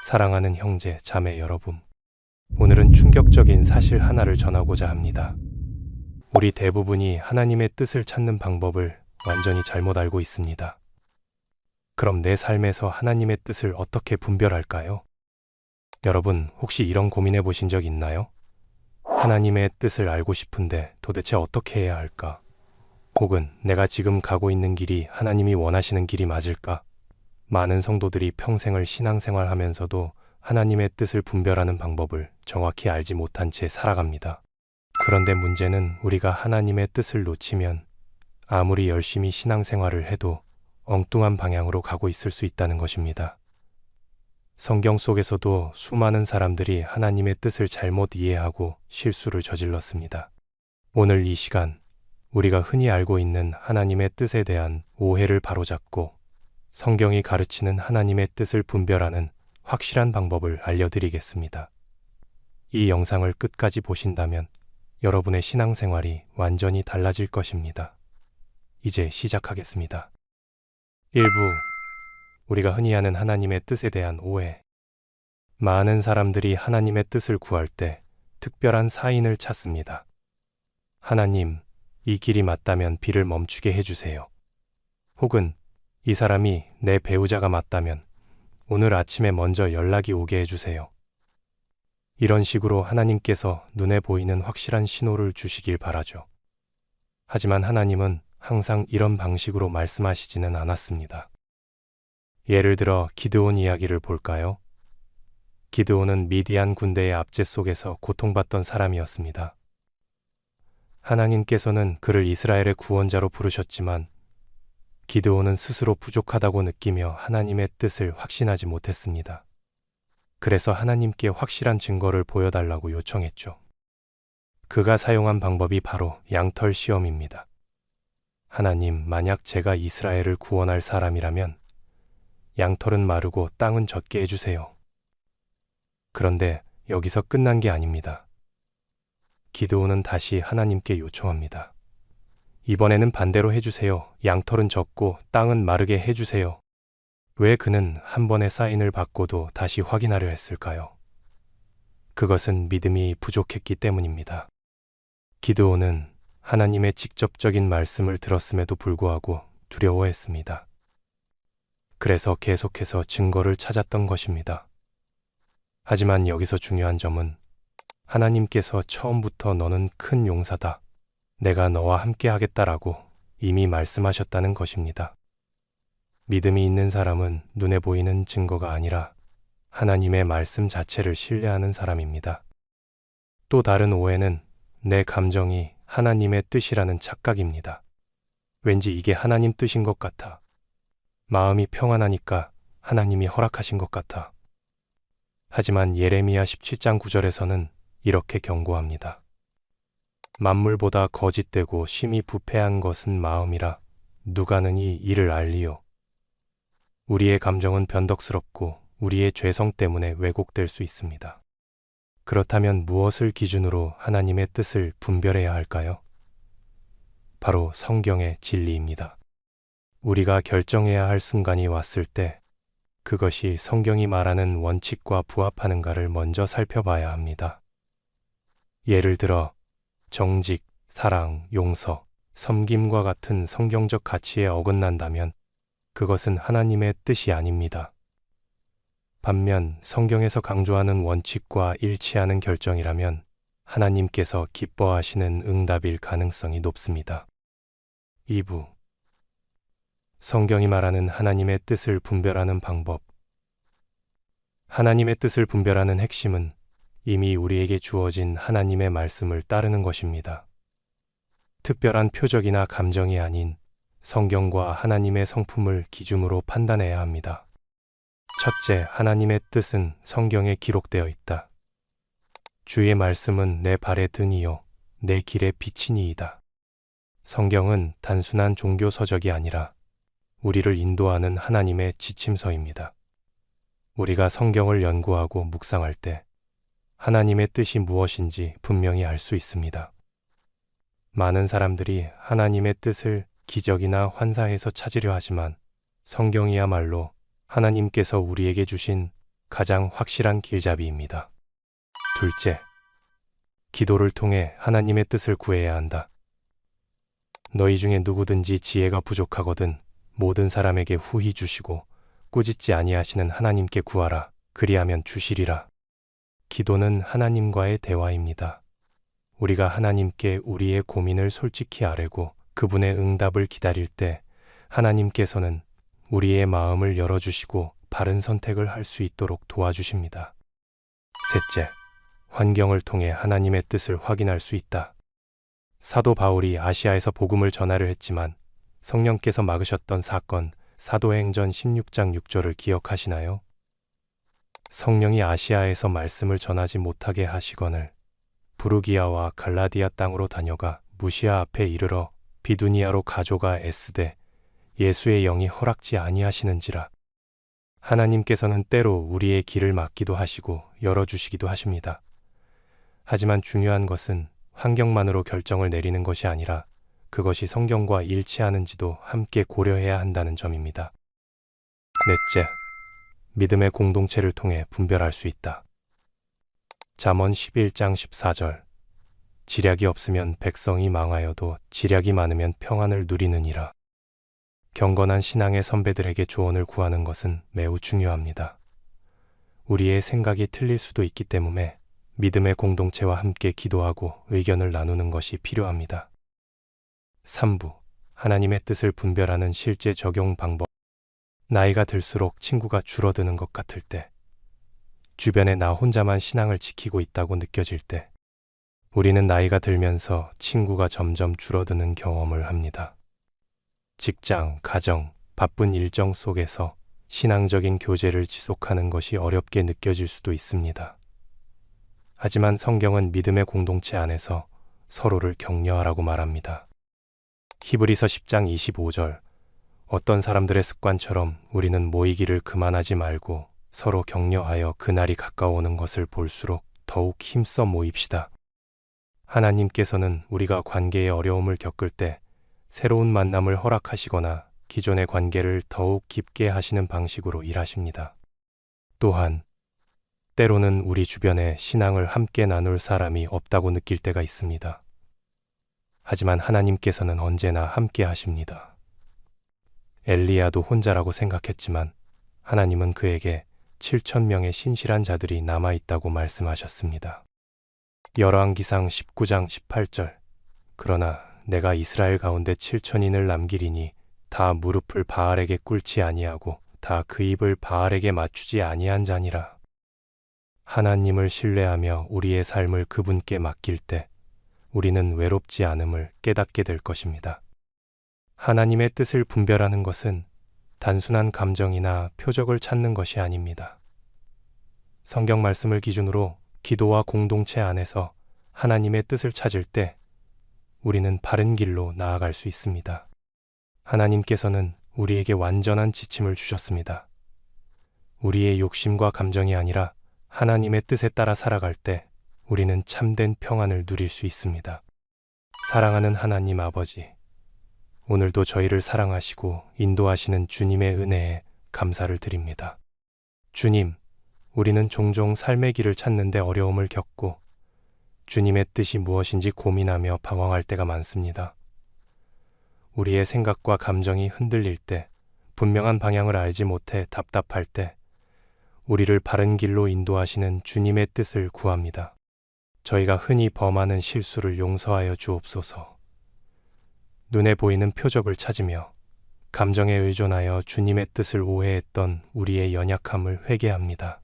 사랑하는 형제, 자매 여러분, 오늘은 충격적인 사실 하나를 전하고자 합니다. 우리 대부분이 하나님의 뜻을 찾는 방법을 완전히 잘못 알고 있습니다. 그럼 내 삶에서 하나님의 뜻을 어떻게 분별할까요? 여러분, 혹시 이런 고민해 보신 적 있나요? 하나님의 뜻을 알고 싶은데 도대체 어떻게 해야 할까? 혹은 내가 지금 가고 있는 길이 하나님이 원하시는 길이 맞을까? 많은 성도들이 평생을 신앙생활 하면서도 하나님의 뜻을 분별하는 방법을 정확히 알지 못한 채 살아갑니다. 그런데 문제는 우리가 하나님의 뜻을 놓치면 아무리 열심히 신앙생활을 해도 엉뚱한 방향으로 가고 있을 수 있다는 것입니다. 성경 속에서도 수많은 사람들이 하나님의 뜻을 잘못 이해하고 실수를 저질렀습니다. 오늘 이 시간, 우리가 흔히 알고 있는 하나님의 뜻에 대한 오해를 바로잡고 성경이 가르치는 하나님의 뜻을 분별하는 확실한 방법을 알려드리겠습니다. 이 영상을 끝까지 보신다면 여러분의 신앙생활이 완전히 달라질 것입니다. 이제 시작하겠습니다. 1부, 우리가 흔히 아는 하나님의 뜻에 대한 오해. 많은 사람들이 하나님의 뜻을 구할 때 특별한 사인을 찾습니다. 하나님, 이 길이 맞다면 비를 멈추게 해주세요. 혹은 이 사람이 내 배우자가 맞다면 오늘 아침에 먼저 연락이 오게 해주세요. 이런 식으로 하나님께서 눈에 보이는 확실한 신호를 주시길 바라죠. 하지만 하나님은 항상 이런 방식으로 말씀하시지는 않았습니다. 예를 들어 기드온 이야기를 볼까요? 기드온은 미디안 군대의 압제 속에서 고통받던 사람이었습니다. 하나님께서는 그를 이스라엘의 구원자로 부르셨지만 기드온은 스스로 부족하다고 느끼며 하나님의 뜻을 확신하지 못했습니다. 그래서 하나님께 확실한 증거를 보여달라고 요청했죠. 그가 사용한 방법이 바로 양털 시험입니다. 하나님, 만약 제가 이스라엘을 구원할 사람이라면 양털은 마르고 땅은 젖게 해주세요. 그런데 여기서 끝난 게 아닙니다. 기드온은 다시 하나님께 요청합니다. 이번에는 반대로 해주세요. 양털은 젖고 땅은 마르게 해주세요. 왜 그는 한 번의 사인을 받고도 다시 확인하려 했을까요? 그것은 믿음이 부족했기 때문입니다. 기드온은 하나님의 직접적인 말씀을 들었음에도 불구하고 두려워했습니다. 그래서 계속해서 증거를 찾았던 것입니다. 하지만 여기서 중요한 점은 하나님께서 처음부터 너는 큰 용사다, 내가 너와 함께 하겠다라고 이미 말씀하셨다는 것입니다. 믿음이 있는 사람은 눈에 보이는 증거가 아니라 하나님의 말씀 자체를 신뢰하는 사람입니다. 또 다른 오해는 내 감정이 하나님의 뜻이라는 착각입니다. 왠지 이게 하나님 뜻인 것 같아. 마음이 평안하니까 하나님이 허락하신 것 같아. 하지만 예레미야 17장 9절에서는 이렇게 경고합니다. 만물보다 거짓되고 심히 부패한 것은 마음이라 누가 능히 이를 알리요. 우리의 감정은 변덕스럽고 우리의 죄성 때문에 왜곡될 수 있습니다. 그렇다면 무엇을 기준으로 하나님의 뜻을 분별해야 할까요? 바로 성경의 진리입니다. 우리가 결정해야 할 순간이 왔을 때 그것이 성경이 말하는 원칙과 부합하는가를 먼저 살펴봐야 합니다. 예를 들어 정직, 사랑, 용서, 섬김과 같은 성경적 가치에 어긋난다면 그것은 하나님의 뜻이 아닙니다. 반면 성경에서 강조하는 원칙과 일치하는 결정이라면 하나님께서 기뻐하시는 응답일 가능성이 높습니다. 2부, 성경이 말하는 하나님의 뜻을 분별하는 방법. 하나님의 뜻을 분별하는 핵심은 이미 우리에게 주어진 하나님의 말씀을 따르는 것입니다. 특별한 표적이나 감정이 아닌 성경과 하나님의 성품을 기준으로 판단해야 합니다. 첫째, 하나님의 뜻은 성경에 기록되어 있다. 주의 말씀은 내 발의 등이요 내 길의 빛이니이다. 성경은 단순한 종교 서적이 아니라 우리를 인도하는 하나님의 지침서입니다. 우리가 성경을 연구하고 묵상할 때 하나님의 뜻이 무엇인지 분명히 알 수 있습니다. 많은 사람들이 하나님의 뜻을 기적이나 환사에서 찾으려 하지만 성경이야말로 하나님께서 우리에게 주신 가장 확실한 길잡이입니다. 둘째, 기도를 통해 하나님의 뜻을 구해야 한다. 너희 중에 누구든지 지혜가 부족하거든 모든 사람에게 후히 주시고 꾸짖지 아니하시는 하나님께 구하라. 그리하면 주시리라. 기도는 하나님과의 대화입니다. 우리가 하나님께 우리의 고민을 솔직히 아뢰고 그분의 응답을 기다릴 때 하나님께서는 우리의 마음을 열어주시고 바른 선택을 할 수 있도록 도와주십니다. 셋째, 환경을 통해 하나님의 뜻을 확인할 수 있다. 사도 바울이 아시아에서 복음을 전하려 했지만 성령께서 막으셨던 사건, 사도행전 16장 6절을 기억하시나요? 성령이 아시아에서 말씀을 전하지 못하게 하시거늘 부르기아와 갈라디아 땅으로 다녀가 무시아 앞에 이르러 비두니아로 가져가 애쓰되 예수의 영이 허락지 아니하시는지라. 하나님께서는 때로 우리의 길을 막기도 하시고 열어주시기도 하십니다. 하지만 중요한 것은 환경만으로 결정을 내리는 것이 아니라 그것이 성경과 일치하는지도 함께 고려해야 한다는 점입니다. 넷째, 믿음의 공동체를 통해 분별할 수 있다. 잠언 11장 14절. 지략이 없으면 백성이 망하여도 지략이 많으면 평안을 누리느니라. 경건한 신앙의 선배들에게 조언을 구하는 것은 매우 중요합니다. 우리의 생각이 틀릴 수도 있기 때문에 믿음의 공동체와 함께 기도하고 의견을 나누는 것이 필요합니다. 3부. 하나님의 뜻을 분별하는 실제 적용 방법. 나이가 들수록 친구가 줄어드는 것 같을 때, 주변에 나 혼자만 신앙을 지키고 있다고 느껴질 때, 우리는 나이가 들면서 친구가 점점 줄어드는 경험을 합니다. 직장, 가정, 바쁜 일정 속에서 신앙적인 교제를 지속하는 것이 어렵게 느껴질 수도 있습니다. 하지만 성경은 믿음의 공동체 안에서 서로를 격려하라고 말합니다. 히브리서 10장 25절. 어떤 사람들의 습관처럼 우리는 모이기를 그만하지 말고 서로 격려하여 그날이 가까워오는 것을 볼수록 더욱 힘써 모입시다. 하나님께서는 우리가 관계에 어려움을 겪을 때 새로운 만남을 허락하시거나 기존의 관계를 더욱 깊게 하시는 방식으로 일하십니다. 또한 때로는 우리 주변에 신앙을 함께 나눌 사람이 없다고 느낄 때가 있습니다. 하지만 하나님께서는 언제나 함께 하십니다. 엘리야도 혼자라고 생각했지만 하나님은 그에게 7,000명의 신실한 자들이 남아있다고 말씀하셨습니다. 열왕기상 19장 18절. 그러나 내가 이스라엘 가운데 7,000인을 남기리니 다 무릎을 바알에게 꿇지 아니하고 다 그 입을 바알에게 맞추지 아니한 자니라. 하나님을 신뢰하며 우리의 삶을 그분께 맡길 때 우리는 외롭지 않음을 깨닫게 될 것입니다. 하나님의 뜻을 분별하는 것은 단순한 감정이나 표적을 찾는 것이 아닙니다. 성경 말씀을 기준으로 기도와 공동체 안에서 하나님의 뜻을 찾을 때 우리는 바른 길로 나아갈 수 있습니다. 하나님께서는 우리에게 완전한 지침을 주셨습니다. 우리의 욕심과 감정이 아니라 하나님의 뜻에 따라 살아갈 때 우리는 참된 평안을 누릴 수 있습니다. 사랑하는 하나님 아버지, 오늘도 저희를 사랑하시고 인도하시는 주님의 은혜에 감사를 드립니다. 주님, 우리는 종종 삶의 길을 찾는데 어려움을 겪고 주님의 뜻이 무엇인지 고민하며 방황할 때가 많습니다. 우리의 생각과 감정이 흔들릴 때, 분명한 방향을 알지 못해 답답할 때, 우리를 바른 길로 인도하시는 주님의 뜻을 구합니다. 저희가 흔히 범하는 실수를 용서하여 주옵소서. 눈에 보이는 표적을 찾으며 감정에 의존하여 주님의 뜻을 오해했던 우리의 연약함을 회개합니다.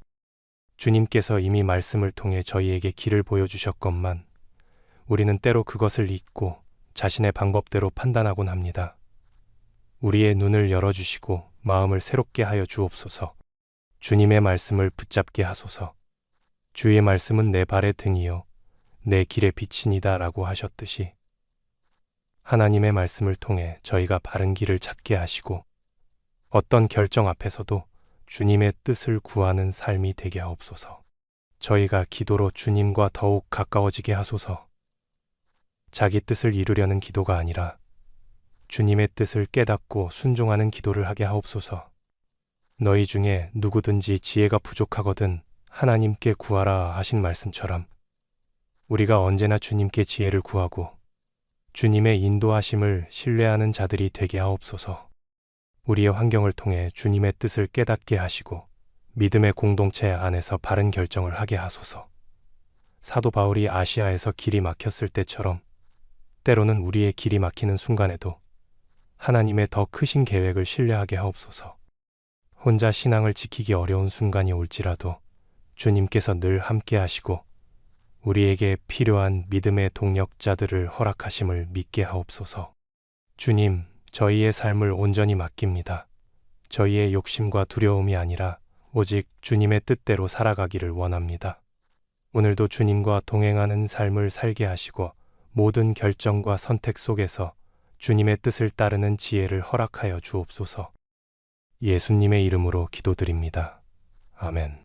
주님께서 이미 말씀을 통해 저희에게 길을 보여주셨건만 우리는 때로 그것을 잊고 자신의 방법대로 판단하곤 합니다. 우리의 눈을 열어주시고 마음을 새롭게 하여 주옵소서. 주님의 말씀을 붙잡게 하소서. 주의 말씀은 내 발의 등이요 내 길의 빛이니다 라고 하셨듯이 하나님의 말씀을 통해 저희가 바른 길을 찾게 하시고 어떤 결정 앞에서도 주님의 뜻을 구하는 삶이 되게 하옵소서. 저희가 기도로 주님과 더욱 가까워지게 하소서. 자기 뜻을 이루려는 기도가 아니라 주님의 뜻을 깨닫고 순종하는 기도를 하게 하옵소서. 너희 중에 누구든지 지혜가 부족하거든 하나님께 구하라 하신 말씀처럼 우리가 언제나 주님께 지혜를 구하고 주님의 인도하심을 신뢰하는 자들이 되게 하옵소서. 우리의 환경을 통해 주님의 뜻을 깨닫게 하시고 믿음의 공동체 안에서 바른 결정을 하게 하소서. 사도 바울이 아시아에서 길이 막혔을 때처럼 때로는 우리의 길이 막히는 순간에도 하나님의 더 크신 계획을 신뢰하게 하옵소서. 혼자 신앙을 지키기 어려운 순간이 올지라도 주님께서 늘 함께 하시고 우리에게 필요한 믿음의 동력자들을 허락하심을 믿게 하옵소서. 주님, 저희의 삶을 온전히 맡깁니다. 저희의 욕심과 두려움이 아니라 오직 주님의 뜻대로 살아가기를 원합니다. 오늘도 주님과 동행하는 삶을 살게 하시고 모든 결정과 선택 속에서 주님의 뜻을 따르는 지혜를 허락하여 주옵소서. 예수님의 이름으로 기도드립니다. 아멘.